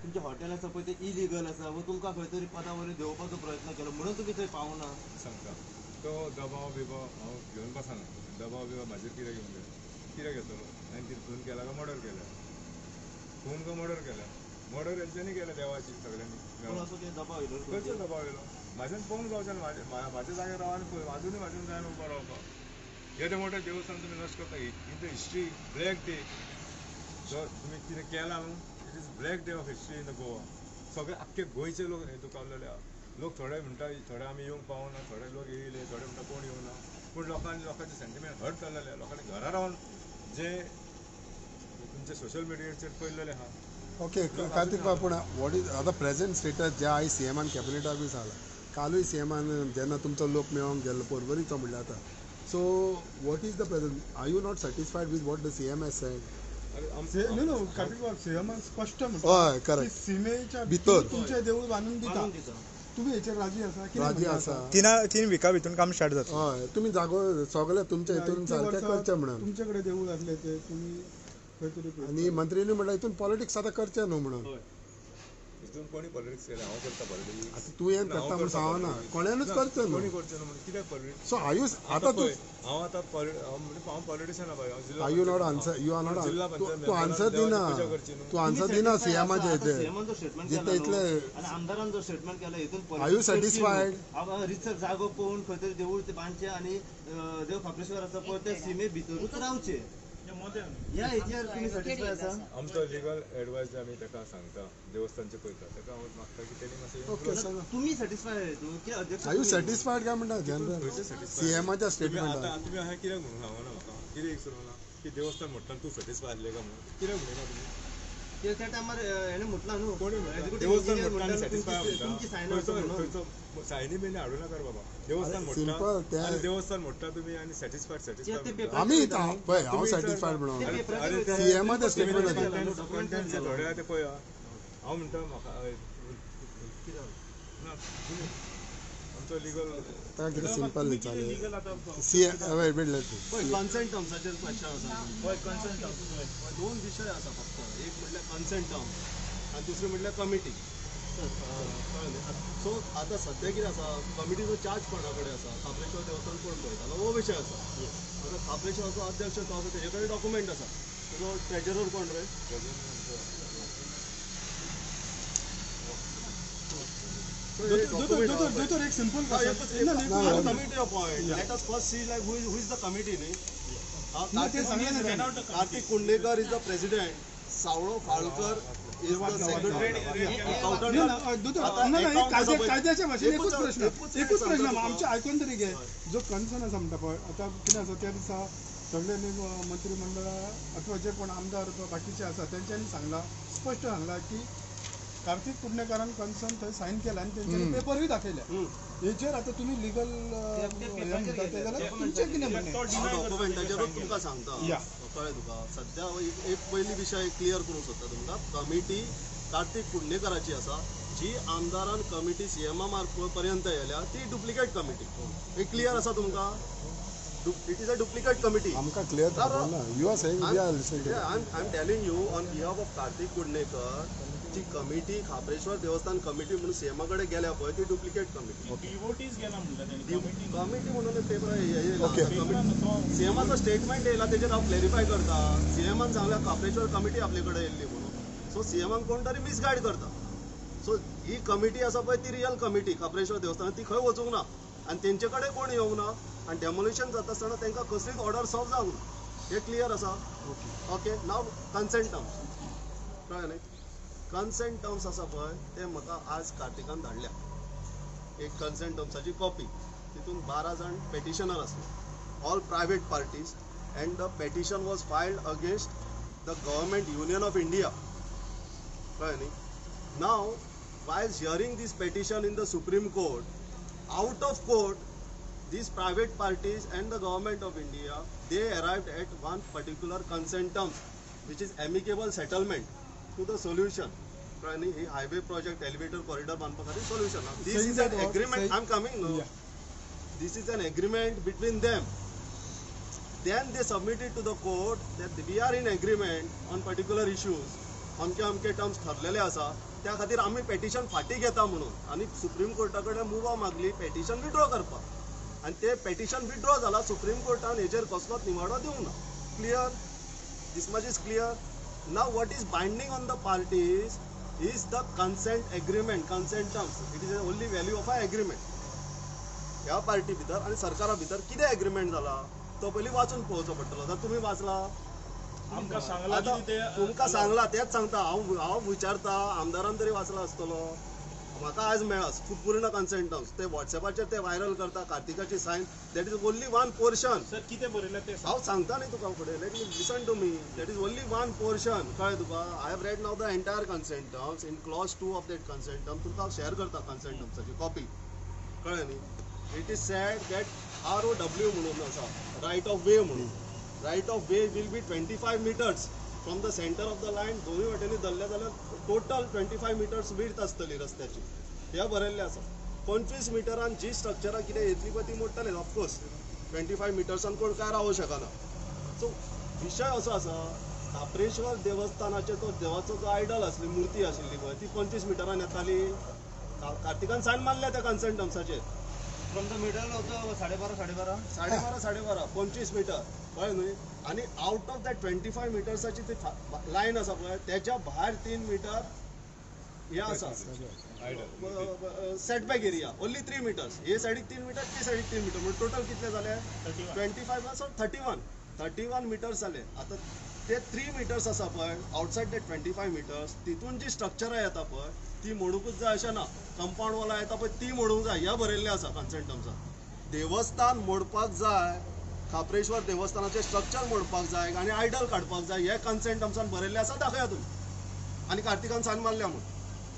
तुमचे हॉटेल आसा पळय ते इलिगल आसा व तुमकां खंय तरी पदां वयर देंवोवपाचो प्रयत्न केलो म्हणून तुमी थंय पावना. सांगता तो दबाव बिबाव हांव घेवन बसना. दबाव बिबाव म्हाजेर कितें घेवन कितें घेतलो हांवें कितें खून केला काय मर्डर केल्या. खून काय मर्डर केल्या. मर्डर हेंच्यांनी केल्या देवाची सगळ्यांनी. असो ते दबाव येयलो खंयचो दबाव येयलो. म्हाज्यान पळोवंक जावचें ना. म्हाज्या जाग्यार रावन पळय आजुनूय म्हाज्यान जायना उबो रावपाक. येदें मोठें देवस्थान तुमी नश्ट करता. In the history black day जो तुमी कितें केलां न्हू it is black day of history in the Goa. सगळे आख्खे गोंयचे लोक हे दुखावलेले आहा. लोक थोडे म्हणटा थोडे आमी येवंक पावना, थोडे लोक येयले, थोडे म्हणटा कोण येवना. पूण लोकांचे सेंटिमेंट हर्ट जाल्लेले. लोकांनी घरा रावन जे तुमचे सोशल मिडियाचेर पळयलेले आहा. ओके कार्तिक पूण वॉट इज आतां प्रेझेंट स्टेटस जे आयज सीएमान कॅबिनेट ऑफीस आला कालूय सीएमान जेन्ना तुमचो लोक मेळोंक गेल्लो परवरीचो म्हणल्यार आतां so what is the present are you not satisfied with what the CM has said. No Kartik बाब सीएमान स्पश्ट हय म्हणटा करेक्ट सीमेच्या भितर तुमचे देऊळ बांदून दिता. तुम्ही हेचेर राजी आसा? राजी आसा. 3 विका भितून काम स्टार्ट जाता. हय तुमी जागो सगळे तुमच्या हितून सारकें करचें म्हणून. तुमचे कडेन देऊळ आसले ते तुमी खंय तरी आनी मंत्र्यांनी म्हणल्यार हितून पॉलिटिक्स आतां करचें न्हू म्हणून. हितून कोणी पॉलिटिक्स केलें हांव करता पॉलिटिक्स. आतां तुवें करता म्हणून सांगना कोणानूच करचें न्हू. कोणी करचें ना म्हणून कित्याक पॉलिटिक्स. सो आयुष आतां तूं हांव आतां हांव politician are you not answer you are not तू आन्सर दिना तू आन्सर दिना सीएमाचे हेचेर सीएमान स्टेटमेंट जितले इतले आनी आमदारान जो स्टेटमेंट केला हितून आर यू सॅटिस्फायड. रिसर्च जागो पळोवन खंय तरी देवूळ ते बांदचे आनी देव खापरेश्वर आसा पळय त्या सीमे भितरूच रावचे ह्या हेचेर तुमी सॅटिस्फाय आसा. आमचो लिगल एडवायज आमी ताका सांगता देवस्थानचे पळयता ताका हांव मागता की तेणी मातशें तुमी सॅटिस्फाय की अध्यक्ष आर यू सॅटिस्फायड काय म्हणटा जनरल सीएमाच्या स्टेटमेंटान. आतां तुमी हांवें कित्याक म्हणून सांगना म्हाका कितें विचारना की देवस्थान म्हणटा तूं सॅटिस्फाय आसले काय म्हणून कित्याक म्हणना तुमी. त्या टायमार हेणें म्हटलां न्हू कोणी देवस्थान म्हणटा सॅटिस्फाय म्हणटा सायनी बिनी हाडू नाका रे बाबा. देवस्थान म्हणटा आनी देवस्थान म्हणटा तुमी आनी सॅटिस्फाय आमी पळय हांव सॅटिस्फायड म्हणून सीएमाच्या स्टेटमेंटान थोडे ते पळया हांव म्हणटा म्हाका आमचो लिगल ताका कितें सिंपल विचारलें CM wait wait let consent टर्म्साचेर क्वेश्चन आसा. पळय कन्सेंट टर्म्स दोन विशय आसा फक्त. एक म्हटल्यार कन्सेंट टर्म आनी दुसरें म्हटल्यार कमिटी. सो आतां सद्या कितें आसा कमिटीचो चार्ज कोणा कडेन आसा खापरेश्वर देवस्थान कोण पळयतालो हो विशय आसा. आतां खापरेश्वराचो अध्यक्ष तो आसा तेजे कडेन डॉक्युमेंट आसा. तुजो ट्रेजरर कोण रे. दोतोर एक simple committee appoint let us first see like who is the committee न्ही. Kartik Kundalekar is the president. Savlo Phalkar is the secretary. कायद्याच्या भाशेन एकूच प्रश्न आमचे आयकून तरी घे. जो कन्सर्न आसा म्हणटा पळय आतां कितें आसा त्या दिसा सगळे मंत्रिमंडळ अथवा जे कोण आमदार अथवा बाकीचे आसा तेंच्यांनी सांगला स्पश्ट सांगला की कार्तिक कुंडलेकरान कन्सर्न थंय सायन केला आनी तेंच्यांनी पेपरूय दाखयल्या. हेचेर आतां तुमी लिगल म्हणटा ते जाल्यार तुमचें कितें म्हणणें. डॉक्युमेंटाचेरूच तुमकां सांगता कळ्ळें तुका. सद्या एक पयली विशय क्लियर करूंक सोदता तुमकां. कमिटी कार्तिक कुंडलेकराची आसा जी आमदारान कमिटी सीएमा मार्फत पर्यंत येयल्या ती डुप्लिकेट कमिटी. हे क्लियर आसा तुमकां. It is a duplicate committee. आमकां क्लियर ना you are saying we are listening. I am telling you on behalf of Kartik Kundalekar ji committee Khapreshwar Devasthan committee म्हणून सीएमा कडेन गेल्या पळय ती डुप्लिकेट कमिटी. कमिटी म्हणून पेपर सीएमाचो स्टेटमेंट येयला तेजेर हांव क्लॅरिफाय करता. सीएमान सांगल्या खापरेश्वर कमिटी आपले कडेन येयल्ली म्हणून. सो सीएमान कोण तरी मिसगायड करता. सो ही कमिटी आसा पळय ती रियल कमिटी खापरेश्वर देवस्थान ती खंय वचूंक ना आनी तेंचे कडेन कोण येवंक ना आनी डेमोलिशन जाता आसतना तांकां कसलीच ऑर्डर सर्व जावंक ना. हे क्लियर आसा. ओके नाव कन्सेंट टर्म्स कळ्ळें न्ही. कन्सेंट टर्म्स आसा पळय ते म्हाका आज कार्तिकान धाडल्या. एक कन्सेंट टर्म्साची कॉपी. तितून 12 जाण पेटिशनर आसले all private parties and the petition was filed against the government union of India. कळ्ळें न्ही. Now was hearing this petition in the Supreme Court out of court these private parties and the government of India they arrived at one particular consent terms which is amicable settlement to the solution. He highway project elevator corridor banpa khari solution. Now this is an agreement. I'm coming now. This is an agreement between them. Then they submitted to the court that we are in agreement on particular issues अमके अमके terms ठरलेले आसा त्या खातीर आमी petition फाटी घेता म्हणून आनी सुप्रीम कोर्टा कडेन मुवा मागली पेटिशन विड्रॉ करपाक आनी ते पेटिशन विड्रॉ जाला सुप्रीम कोर्टान हेजेर कसलोच निवाडो दिवंक ना clear this much is clear now what is binding on the parties is the consent agreement consent terms it is only value of a agreement ह्या पार्टी भितर आनी सरकारा भितर कितें एग्रीमेंट जाला तो पयलीं वाचून पळोवचो पडटलो आतां तुमी वाचला आमकां सांगला आतां की ते तुमकां सांगला तेच सांगता हांव विचारता आमदारान तरी वाचला आसतलो म्हाका आयज मेळ्ळा पूर्ण कन्सेंट टर्म्स ते व्हॉट्सॅपाचेर ते व्हायरल करता कार्तिकाची sign that is only one portion sir कितें बरयलें ते हांव सांगता न्ही तुका फुडें let me listen to me that is only one portion कळ्ळें तुका I have read now the entire consent terms in clause 2 of that consent term तुका शेअर करता कन्सेंट टर्म्साची कॉपी कळ्ळें न्ही it is said that ROW म्हणून आसा right of way म्हणून right of way will B 25 meters from the centre of the line दोनूय वाटेनी धरले जाल्यार टोटल 25 मिटर्स विड्थ आसतली रस्त्याची हे बरयल्लें आसा 25 मिटरान जी स्ट्रक्चरां कितें येतली पळय ती मोडटले ऑफकोर्स 25 मिटर्सान कोण काय रावूं शकना सो विशय असो आसा काप्रेश्वर देवस्थानाचे तो देवाचो जो आयडल आसली मुर्ती आशिल्ली पळय ती 25 मिटरान येताली कार्तिकान सायन मारल्या त्या कन्सेंट टर्म्साचेर from the middle of the 12.5 25 metre कळ्ळें न्हय आनी आउट ऑफ दॅट 25 मिटर्साची ती लायन आसा पळय तेच्या भायर 3 मिटर हे आसा सेटबॅक एरिया ओन्ली 3 मिटर्स हे सायडीक 3 मिटर ते सायडीक 3 मिटर म्हणजे टोटल कितले जाले 25 31 मिटर्स जाले आतां ते 3 मिटर्स आसा पळय आउटसायड दॅट 25 मिटर्स तितून जी स्ट्रक्चरां येता पळय ती मोडूंकूच जाय अशें ना कंपाऊंड वॉलां येता पळय ती मोडूंक जाय ह्या बरयल्लें आसा कन्सेंट टर्म्सात देवस्थान मोडपाक जाय खापरेश्वर देवस्थानाचें स्ट्रक्चर मोडपाक जाय आनी आयडल काडपाक जाय हे कन्सेंट टर्म्सान बरयल्लें आसा दाखया तुमी आनी कार्तिकान सायन मारल्या म्हणून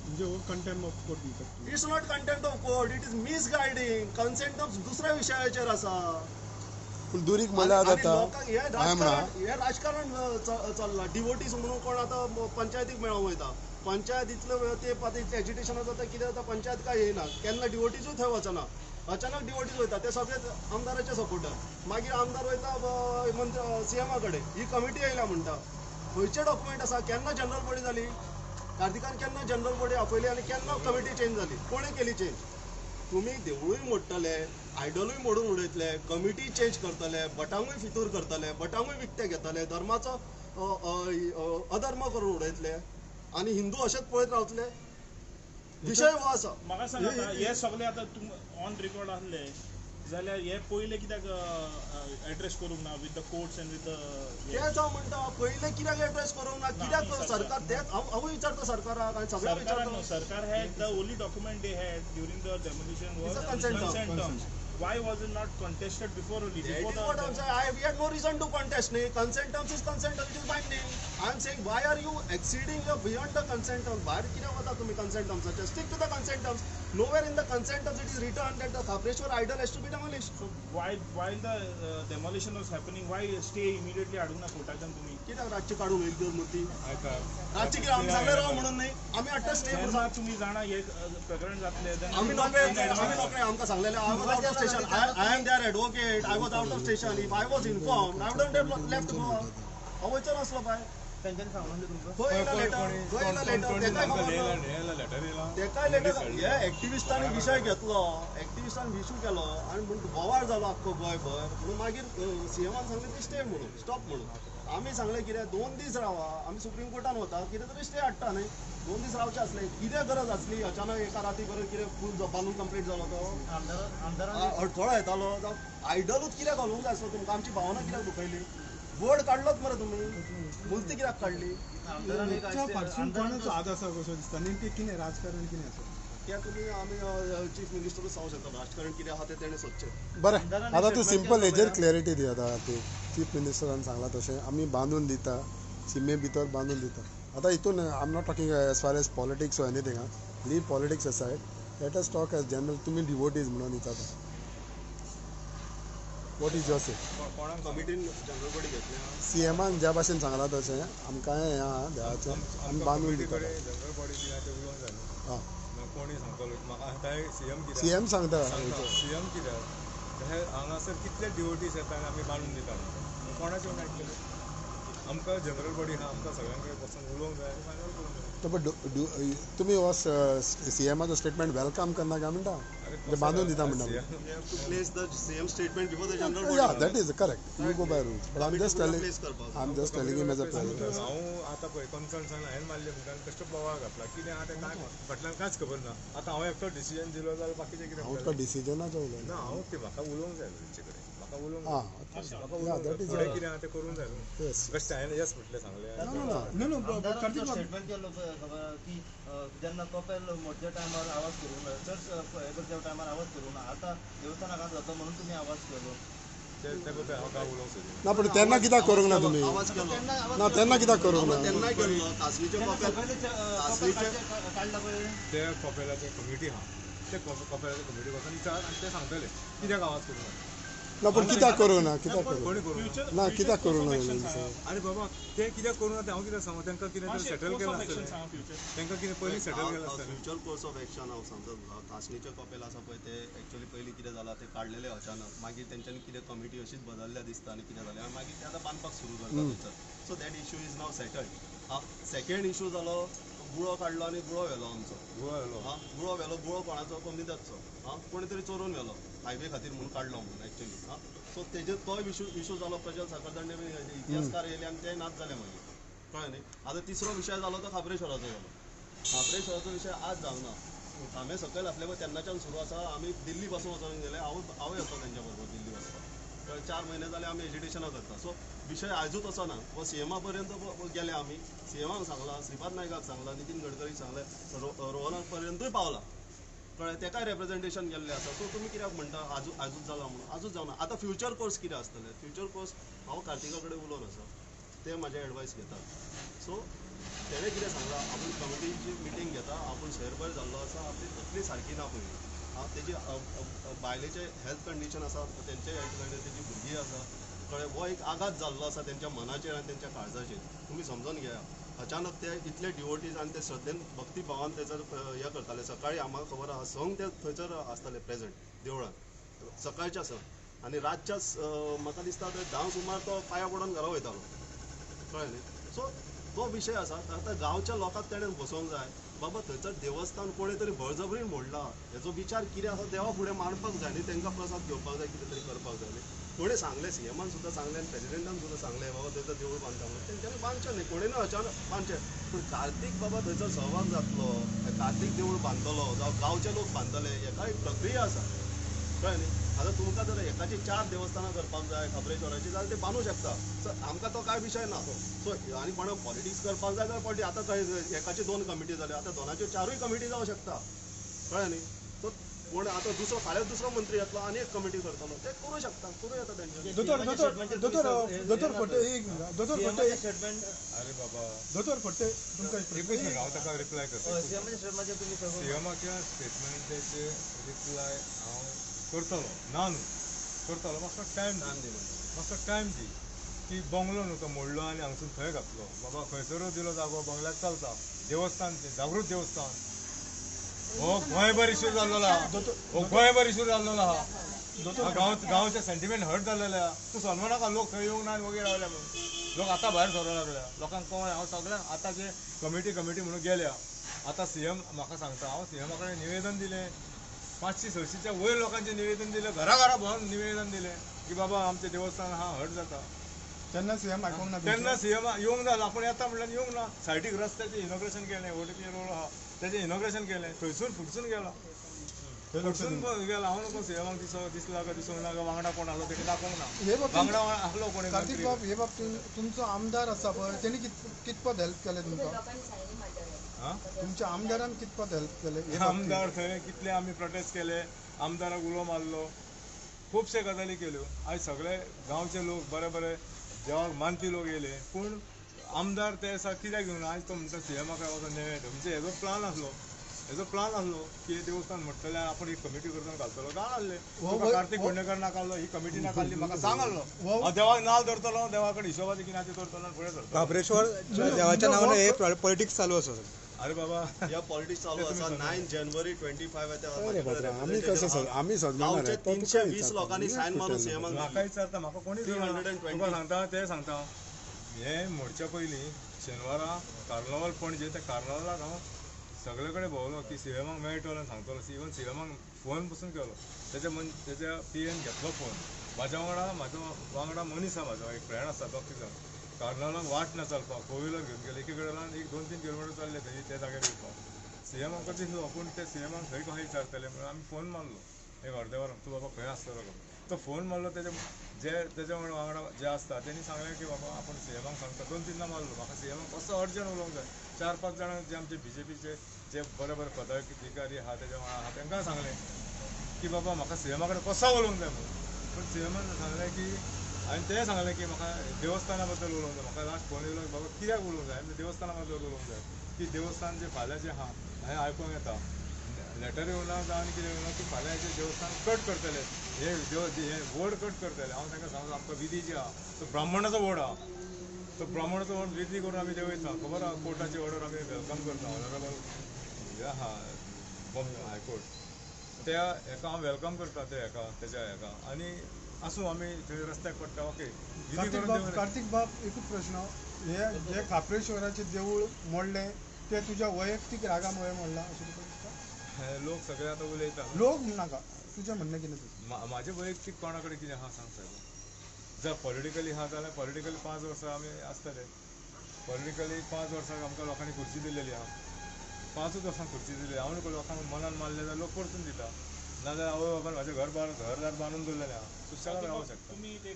म्हणजे हो कंटेम्प ऑफ कोर्ट म्हणटात it's not content of court it is misguiding consent terms दुसऱ्या विशयाचेर आसा पूण दुरीक म्हणल्यार आणि जाता लोकांक हे राजकारण चल्लां डिवोटीज म्हणून कोण आतां पंचायतीक मेळोंक वयता पंचायत इतलो वेळ ते आतां एजिटेशनां जाता कितें जाता पंचायत काय येयना केन्ना डिवोटीजूय थंय वचना अचानक डिवोटीज वयता ते सगळे आमदाराचे सपोर्टर मागीर आमदार वयता मंत्री सीएमा कडेन ही कमिटी येयल्या म्हणटा खंयचे डॉक्युमेंट आसा केन्ना जनरल बॉडी जाली कार्तिकान केन्ना जनरल बॉडी आपयली आनी केन्ना कमिटी चेंज जाली कोणें केली चेंज तुम्ही देवळूय मोडटले आयडलूय मोडून उडयतले कमिटी चेंज करतले भटांकूय फितूर करतले भटांकूय विकते घेतले धर्माचो अधर्म करून उडयतले आनी हिंदू अशेंच पळयत रावतले विशय हो आसा म्हाका सांग आतां हे सगळे आतां तुम ऑन रेकॉर्ड आसले जाल्यार हे पयले कित्याक एड्रेस करूंक ना with the courts end with the तेच हांव म्हणटा पयलें कित्याक एड्रेस करूंक ना कित्याक सरकार तेच हांवूय विचारता सरकाराक आनी सगळ्यांक विचारता सरकार had the only document they had during the demolition was It's a consent terms. Why was it not contested before only? That Before is what I'm saying. We had no reason to contest. Consent terms is consent terms, it is binding. I'm saying, why are you exceeding beyond the consent terms? Why कित्याक वता तुम्ही consent terms? Stick to the consent terms. Nowhere in the consent terms it is written that the Kapreshwar idol has to be demolished. So while the demolition was happening, why stay immediately हाडूंक ना कोर्टाच्यान तुम्ही? कित्याक रातची काडून वयली तर मूर्ती आयता रातची कित्याक आमी सांगले राव म्हणून न्ही आमी आत्ता स्टे म्हणून जेन्ना तुम्ही जाणा हे प्रकरण जातले आमी नोकरे आमकां सांगलेले I was out of station I am there advocate I was out of station if I was informed I wouldn't have left Goa हांव वयचो नासलो बाय त्यांच्यानी सांगून तुमकां खंय येयला लेटर तेकाय लेटर हे एक्टिविस्टांनी विशय घेतलो एक्टिविस्टान इशू केलो आनी म्हणून बोवाळ जालो आख्खो गोंयभर म्हणून मागीर सीएमान सांगलें ती स्टे म्हणून स्टॉप म्हणून आमी सांगलें कितें 2 दीस रावा आमी सुप्रीम कोर्टान वता कितें तरी स्टे हाडटा न्ही 2 दीस रावचे आसले कितें गरज आसली अचानक एका राती बरें कितें फूल बांदून कंप्लीट जालो तो आमदारांनी अडथळो येतालो आयडलूच कित्याक घालूंक जाय आसलो तुमकां आमची भावना कित्याक दुखयली बोर्ड काडलोच मरे तुमी मुर्ती कित्याक काडली आमदारांनी फाटसून कोणाचो हात आसा कसो दिसता नेमकें कितें राजकारण कितें आसा त्या तुमी आमी चीफ मिनिस्टरूच सांगूंक शकता राजकारण कितें आहा तें तेणें सोदचें बरें आतां तूं सिंपल हेजेर क्लॅरिटी दी आतां ती चीफ मिनिस्टरान सांगलां तशें आमी बांदून दिता शिमे भितर बांदून दिता आतां हितून I am not talking as far as politics or anything leave politics aside let us talk as general तुमी डिवोटीज म्हणून दिता वॉट इज युअर से कोणाक कमिटीन जनरल बॉडी घेतल्या सीएमान ज्या भाशेन सांगलां तशें आमकां हें आहा देवाचें आमी बांदून दिता जनरल बॉडी दिना ते उलोवंक जाय हां कोणी सांगतलो म्हाका आतां सीएम कितें सीएम सांगता सीएम कित्याक हे हांगासर कितले डिवोटीज येता आनी आमी बांदून दिता कोणाचें आयकलें आमकां जनरल बॉडी हा आमकां सगळ्यांक बसून उलोवंक जाय आनी फायनल करूंक जाय. तुम्ही हो सीएमाचो स्टेटमेंट वेलकम करना काय म्हणटा ते बांधून दिता म्हणटा You have to place the same statement before the general body. या that is correct you go by rules but I Place करपाक. Am just telling him as a president हांव आतां पळय कन्सर्न सांगला हांवें मारले म्हणटा कश्ट बोवाळ घातला कितें आहा तें काय फाटल्यान कांयच खबर ना. आतां हांव एकटो डिसिजन दिलो जाल्यार बाकीचे कितें हांव म्हणटले? तुका डिसिजनाचो उलयना ना हांव ते म्हाका उलोवंक जाय तेंचे कडेन म्हाका उलोवंक हां जाय या दॅट इज फुडें कितें आहा तें करूंक जाय न्हू. येस बेश्टें हांवें येस म्हटलें सांगलें नो कार्तिक बाब स्टेटमेंट केलं खबर की जेन्ना कपेल मोठ्या टायमार आवाज करूंक ना चर्च हे करच्या टायमार आवाज करूंक ना आता देवस्थानाक आवाज जातो म्हणून तुम्ही आवाज केलो ते बद्दल हांव काय उलोवंक सोदिना. ना पण तेन्ना कित्याक करूंक ना तुमी आवाज केलो. ना तेन्ना कित्याक करूंक ना त्यांना केल्लो कासनीचे कपेल काढला पळय ते कपेलाचे कमिटी आहा ते कपेलाचे कमिटी वचून विचार आनी ते सांगतले कित्याक आवाज करूंक ना. ना पण कित्याक करूंक ना कित्याक करूंक कोणी करूंक ना. ना कित्याक करूंक ना आनी बाबा ते कित्याक करूंक ना ते हांव कित्याक सांगू तेंकां कितें तरी सेटल केलां आसतलें तेंकां कितें पयलीं सेटल केलां आसतलें. फ्युचर कोर्स ऑफ एक्शन हांव सांगता तुका कासनीचे कपेल आसा पळय ते एक्चुअली पयलीं कितें जालां ते काडलेले अचानक मागीर तेंच्यांनी कितें कमिटी अशीच बदलल्या दिसता आनी कितें जालें आनी मागीर ते आतां बांदपाक सुरू करता थंयसर. So that issue is now settled. Second issue जालो गुळो काडलो आनी गुळो व्हेलो आमचो. गुळो व्हेलो गुळो कोणाचो कमिताचो कोणी तरी चोरून व्हेलो हायवे खातीर म्हणून काडलो म्हणून एक्चुअली. सो तेजे तो इशू जालो प्रजल साखरदंडे इतिहासकार येयले आनी ते नाच जाले मागीर कळ्ळें न्ही. आतां तिसरो विशय जालो तो खापरेश्वराचो जालो. खापरेश्वराचो विशय आज जावना कामे सकयल आसले पळय तेन्नाच्यान सुरू आसा. आमी दिल्ली पासून वचून गेले हांवूय वचता तेंच्या बरोबर दिल्ली वचपाक 4 म्हयने जाले आमी एज्युटेशनां करता. सो विशय आयजूच असो ना वो सीएमा पर्यंत गेले आमी सीएमाक सांगला श्रीपाद नायकाक सांगला नितीन गडकरीक सांगले रोहना पर्यंतूय पावला कळ्ळें. तेकाय रिप्रेझेंटेशन केल्लें आसा. सो तुमी कित्याक म्हणटा आजूच जाला म्हणून आजूच जावना. आतां फ्युचर कोर्स कितें आसतले फ्युचर कोर्स हांव कार्तिका कडेन उलोवन आसा ते म्हाजे एडवायस घेतात. सो तेणें कितें सांगलां आपूण कमिटीची मिटींग घेता आपूण शहरभर जाल्लो आसा आपली तकली सारकी ना पळय तेजी बायलेचे हेल्थ कंडिशन आसा तेंचे हेल्थ कंडिशन तेजी भुरगीं आसा कळ्ळें. हो एक आघात जाल्लो आसा तेंच्या मनाचेर आनी तेंच्या काळजाचेर. तुमी समजून घेयात अचानक ते इतले डिवोटीज आनी ते श्रद्धेन भक्ती भावान तेजर हें करताले. सकाळीं म्हाका खबर आहा संक ते थंयसर आसताले प्रेझेंट देवळान सकाळच्या संक आनी रातच्या म्हाका दिसता ते 10 सुमार तो पांयां पडोन घरा वयतालो कळ्ळें न्ही. सो तो विशय आसा. आतां गांवच्या लोकांक तेणें बसोवंक जाय बाबा थंयसर देवस्थान कोणें तरी बळजबरीन मोडला हेजो विचार कितें आसा देवा फुडें मांडपाक जाय न्ही. तांकां प्रसाद घेवपाक जाय कितें तरी करपाक जाय न्ही. कोणें सांगलें सीएमान सुद्दां सांगलें आनी प्रेसिडेंटान सुद्दां सांगलें बाबा थंयसर देवूळ बांदता म्हणून तेंच्यांनी बांदचें न्ही कोणें अचानक बांदचें. पूण कार्तिक बाबा थंयसर सहभाग जातलो कार्तिक देवूळ बांदतलो जावं गांवचे लोक बांदतले हेका एक प्रक्रिया आसा कळ्ळें न्ही. आतां तुमकां जर एकाची 4 देवस्थानां करपाक जाय खबरेश्वराची जाल्यार ते बांदूं शकता. सो आमकां तो कांय विशय ना. सो आनी कोणाक पॉलिटिक्स करपाक जाय जाल्यार पॉलिटिक्स आतां खंय एकाची 2 कमिटी जाल्या आतां 2नाच्यो 4य कमिटी जावं शकता कळ्ळें न्ही. सो कोण आतां फाल्यां दुसरो मंत्री येतलो आनी एक कमिटी करतलो ते करूं शकता करूं येता तेंच्यांनी. दोतोर फटे एक दोतोर फटे स्टेटमेंट अरे बाबा दोतोर फटे तुमकां एकूच मिनिट हांव ताका रिप्लाय करता. सीएमाच्या स्टेटमेंटाचेर तुम्ही सगळं सीएमाच्या स्टेटमेंटाचे रिप्लाय हांव करतलो ना न्हू करतलो मातसो टायम दी की बंगलो न्हू तो मोडलो आनी हांगसून खंय घातलो बाबा खंयसरूच दिलो जागो बंगल्याक चलता. देवस्थान तें जागृत देवस्थान हो गोंयभर इश्यू जाल्लो आहा हो गोंयभर इश्यू जाल्लो आहा गांवचे सेंटिमेंट हर्ट जाल्लेले आहा. तूं सन्मानाका लोक खंय येवंक ना आनी वगैरे रावल्या म्हणून लोक आतां भायर सरोंक लागल्या लोकांक कळ्ळें. हांव सगळ्यांक आतां जे कमिटी म्हणून गेल्या आतां सीएम म्हाका सांगता हांव सीएमा कडेन निवेदन दिलें 500-600च्या वयर लोकांचें निवेदन दिलें घरा भोंवन निवेदन दिलें की बाबा आमचें देवस्थान हा हर्ट जाता. तेन्ना सीएम आयकोंक ना तेन्ना सीएम येवंक ना आपूण येता म्हणल्यार येवंक ना. सायडीक रस्त्याचें इनॉग्रेशन केलें ओटीपी रोड आहा तेजें इनॉग्रेशन केलें थंयसून फुडसून गेला हांव नको सीएमाक दिसला काय दिसूंक ना वांगडा कोण आहलो तेका दाखोवंक ना वांगडा आहलो कोणी. कार्तिक बाब हे बाबतींत तुमचो आमदार आसा पळय तेणी कितपत हेल्प केलें तुमकां तुमच्या आमदारान कितपत हेल्प केलें. आमदार थंय कितले आमी प्रोटेस्ट केले आमदाराक उलो मारलो खुबशे गजाली केल्यो. आयज सगळे गांवचे लोक बरे देवाक मानपी लोक येयले पूण आमदार ते कित्याक घेवना. आयज तो म्हणटा सीएमा काय वचोन नेवेट म्हणजे हेजो प्लान आसलो की देवस्थान म्हणटलें आपण एक कमिटी करता घालतलो गाण आहले कार्तिक कोंडेकर नाकाल्लो ही कमिटी नाकाल्ली म्हाका सांगलो हांव देवाक नाल धरतलो देवा कडेन हिशोबाची कितें धरतलो फुडें धरतलो. महाबळेश्वर देवाच्या नावानं हे पॉलिटिक्स चालू आसा. अरे बाबा या पॉलिटिक्स चालू आसा. 9 जानेवारी 25 आमी कसं आमी गांवचे 320 लोकांनी सायन मारून सीएमाक म्हाका विचारता म्हाका कोणी 320 तुका सांगता ते सांगता हे म्हणच्या पयलीं शेनवारा कार्नावाल पणजे त्या कार्नावालाक हांव सगळे कडेन भोंवलो की सीएमाक मेळटलो आनी सांगतलो. इवन सीएमाक फोन पसून केलो. तेच्या पीएन घेतलो फोन. म्हाज्या वांगडा मनीस आहा, म्हाजो एक फ्रेंड आसा, दोग जाण कार्नावालाक वाट ना चलपाक, फोर व्हिलर घेवन गेले. एके कडेन 1-2-3 किलोमिटर चल्ले थंय त्या जाग्यार येवपाक. सीएम आमकां दिसलो पूण ते सीएमाक खंय कशें विचारतले म्हणून आमी फोन मारलो एक अर्दे वरान, तूं बाबा खंय आसतलो काय. तो फोन मारलो तेच्या वांगडा जे आसता तेणी सांगलें की बाबा आपूण सीएमाक सांगता. 2-3दां मारलो. म्हाका सीएमाक कसो अर्जंट उलोवंक जाय. 4-5 जाणां जे आमचे बीजेपीचे जे बरे पदाधिकारी आहा तेच्या वांगडा आहा तांकां सांगलें की बाबा म्हाका सीएमा कडेन कसो उलोवंक जाय म्हणून. पूण सीएमान सांगलें की हांवें तें सांगलें की म्हाका देवस्थाना बद्दल उलोवंक जाय. म्हाका लास्ट फोन येयलो बाबा कित्याक उलोवंक जाय. हांवें देवस्थाना बद्दल उलोवंक जाय की देवस्थान जे फाल्यां जें आहा हांवें आयकूंक येता लेटर येवना जावं आनी कितें येवना की फाल्यां हेजें देवस्थान कट करतले. हे वड कट करतले. हांव तांकां सांगलो आमकां विधी जी आहा तो ब्राह्मणाचो वड आहा. तो ब्राह्मणाचो वड विधी करून आमी देवयता. खबर आहा कोर्टाची ऑर्डर आमी वेलकम करता. ऑनरेबल हे आहा हायकोर्ट त्या हेका हांव वेलकम करता. तेच्या हेका आनी आसूं आमी थंय रस्त्याक पडटा ओके विधी करून. कार्तिक बाब एकूच प्रश्न, हे जे खापरेश्वराचें देवूळ मोडलें ते तुज्या वैयक्तीक रागामुळे मोडलां अशें तुका दिसता? लोक सगळे आतां उलयता. लोक म्हणनाका, तुजें म्हणणें कितें तुजें? म्हाजें वैयक्तीक कोणा कडेन कितें आहा सांग सायब. जर पॉलिटिकली आहा जाल्यार पॉलिटिकली 5 वर्सां आमी आसतले. पॉलिटिकली 5 वर्सांक आमकां लोकांनी खुर्ची दिलेली आहा. 5 वर्सां खुर्ची दिली. हांव न्हू लोकांक मनान मारले जाल्यार लोक परतून दिता. नाजाल्यार आवय बाबान म्हाजें घरदार बांदून दवरलेलें आहा. सुशेगाद रावूंक शकता. तुम्ही ते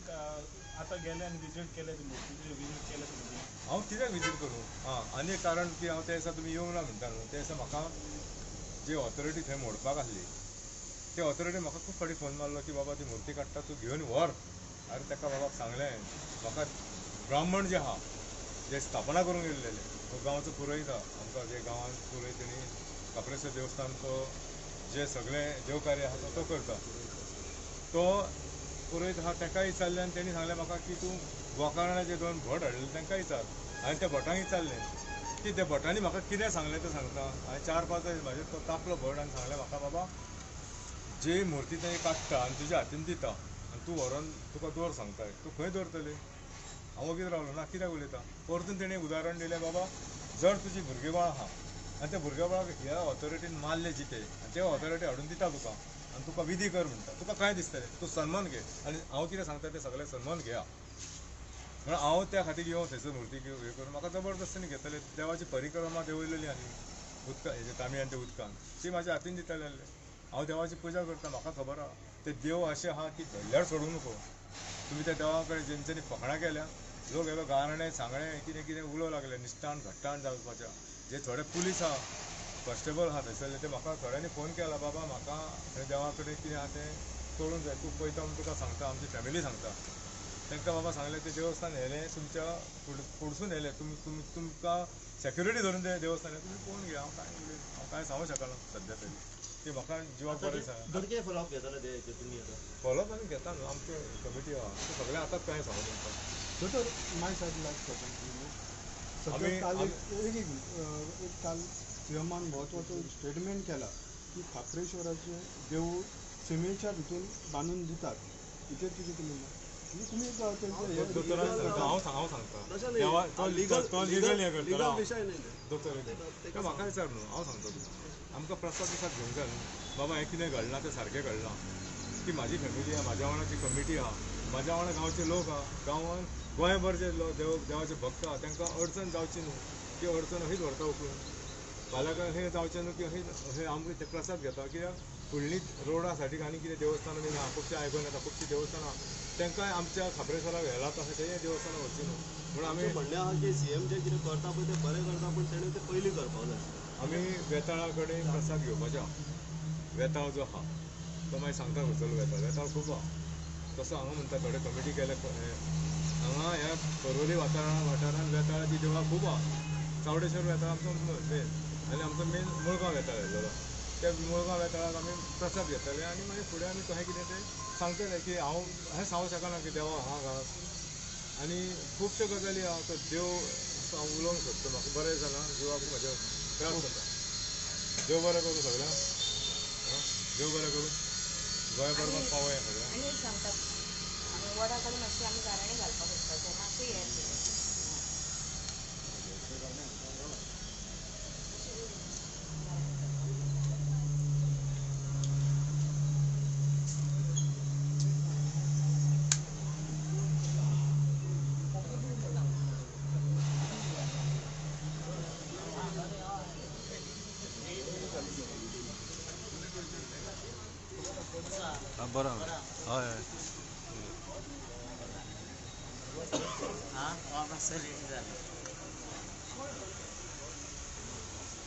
आता गेले आणि विजीट केले तुम्ही विजीट केले तुम्ही हांव कित्याक विजीट करूं. आनी एक कारण की हांव त्या दिसा तुमी येवंक ना म्हणटा न्हू. त्या दिसा म्हाका जी ऑथॉरिटी थंय मोडपाक आसली ते ऑथॉरिटी म्हाका खूब फावटी फोन मारलो की बाबा ती मुर्ती काडटा तूं घेवन व्हर. अरे ताका बाबाक सांगलें म्हाका ब्राह्मण जे आहा जे स्थापना करूंक येयल्लेले तो गांवचो पुरोहीत आहा. आमकां जे गांवांत पुरोहितनी खापरेश्वर देवस्थानचो जे सगळे देवकार्य आहा तो करता. तो पुरोहीत आहा ताकाय विचारलें आनी तेणी सांगलें म्हाका की तूं गोकर्णा जे 2 भट हाडले तांकां विचार. हांवें त्या भटांक विचारलें की त्या भटांनी म्हाका कितें सांगलें तें सांगता. हांवें 4-5 म्हाजे तो तापलो भट आनी सांगलें म्हाका बाबा जी मुर्ती थंय काडटा आनी तुज्या हातीन दिता आनी तूं व्हरोन तुका दवर सांगताय तूं खंय दवरतली. हांव वगीत रावलो ना कित्याक उलयता. परतून तेणें उदाहरण दिलें बाबा जर तुजी भुरगेंबाळ आहा आनी त्या भुरगेबाळाक ह्या ऑथॉरिटीन मारले जिते आनी ते ऑथॉरिटी हाडून दिता तुका आनी तुका विधी कर म्हणटा तुका काय दिसतलें. तूं सन्मान घे आनी हांव कितें सांगता तें सगळें सन्मान घेया. म्हणून हांव त्या खातीर येवं थंयसर मुर्ती हे करून म्हाका जबरदस्तीने घेतले. देवाची परिक्रमा देंवयलेली आनी उदका हेजे तांबयान त्या उदकान ती म्हाज्या हातीन दिताले. हांव देवाची पुजा करता. म्हाका खबर आहा ते देव अशें आहा की धरल्यार सोडूं नको. तुमी त्या देवा कडेन जेंच्यांनी फकाणां केल्या लोक हेलो गाराणें सांगणें कितें कितें उलोवंक लागले निश्ठान घट्टाण जावपाच्या. जे थोडे पुलीस आहा कॉन्स्टेबल आहा थंयसरले ते म्हाका थोड्यांनी फोन केला बाबा म्हाका थंय देवा कडेन कितें आहा तें कळूंक जाय. तूं पळयता म्हूण तुका सांगता आमची फॅमिली सांगता. तांकां बाबा सांगलें तें देवस्थान येयलें तुमच्या फुडसून येयलें तुमकां सेक्युरिटी धरून तें देवस्थान तुमी पळोवन घे. हांव कांय सांगूंक शकना सद्या तरी. ती म्हाका जिवाक बरें सांग धडके फॉलोअप घेताले ते तुमी आतां फॉलोअप आमी घेता न्हू. आमचे कमिटी आहा ते सगळे आतांच कांय सांगू तुमकां. दोतोर माय सायड लास्ट क्वेश्चन. सगळ्यात काल एक काल सीएमान महत्वाचो स्टेटमेंट केला की खापरेश्वराचे देवूळ सीमेच्या भितून बांदून दितात. इथे तुझी कितें म्हणणं? तुम्ही हांव सांगता तो लिगल हे करता दोतोर तेका म्हाका विचार न्हू. हांव सांगता तुका आमकां प्रसाद दिसाक घेवंक जाय न्हू. बाबा हें कितें घडलां तें सारकें घडलां की म्हाजी फॅमिली आहा म्हाज्या वांगडा जी कमिटी आहा म्हाज्या वांगडा गांवचे लोक आहा गांवांत गोंयभर जे देवाचे भक्त आहा तांकां अडचण जावची न्हू. ती अडचण अशीच व्हरता उखलून फाल्यां हें जावचें न्हू की अशें आमकां ते प्रसाद घेता. कित्याक फुडली रोडा साठी आनी कितें देवस्थानां बीन आहा खुबशे आयकून येता खुबशीं देवस्थानां तांकां आमच्या खापरेश्वराक व्हेला तशें तें देवस्थानां व्हरची न्हू. म्हणून आमी म्हणणें आहा की सीएम जे कितें करता पळय तें बरें करता पूण तेणें तें पयलीं करपाक जाय. आमी वेताळा कडेन प्रसाद घेवपाचो आहा. वेताळ जो आहा तो मागीर सांगता खंयचो वेताळ खूब आहा. तसो हांगा म्हणटा थोडे कमिटी केले हांगा ह्या पर्वरी वाठारांत वेताळाची देवळां खूब आहा. चावडेश्वर वेताळ आमचो मेन आनी आमचो मेन मुळगांव वेताळ येयलो. त्या मुळगांव वेताळाक आमी प्रसाद घेतले आनी मागीर फुडें आमी कशें कितें तें सांगतले की हांव हें सांगूंक शकना की देवा हांगा घाल. आनी खुबश्यो गजाली आहा तो देव हांव उलोवंक सोदता. म्हाका बरें जालां जिवाक म्हाज्या त्रास जाता. देव बरें करूं सगळ्यांक. देव बरें करूं. गोंय बरोबर पावया सगळ्यांक. आनी एक सांगता वडा कडेन मातशी आमी गाराणें घालपाक वचपाचें मातशें हें बरोबर हय हय मातसो लेट जालो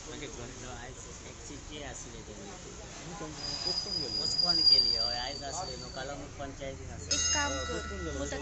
मागे घरचो आयज एक्सिटी आसली पोस्टपोन केली हय आयज आसली न्हू काल पंचायतीन आसली एक काम कर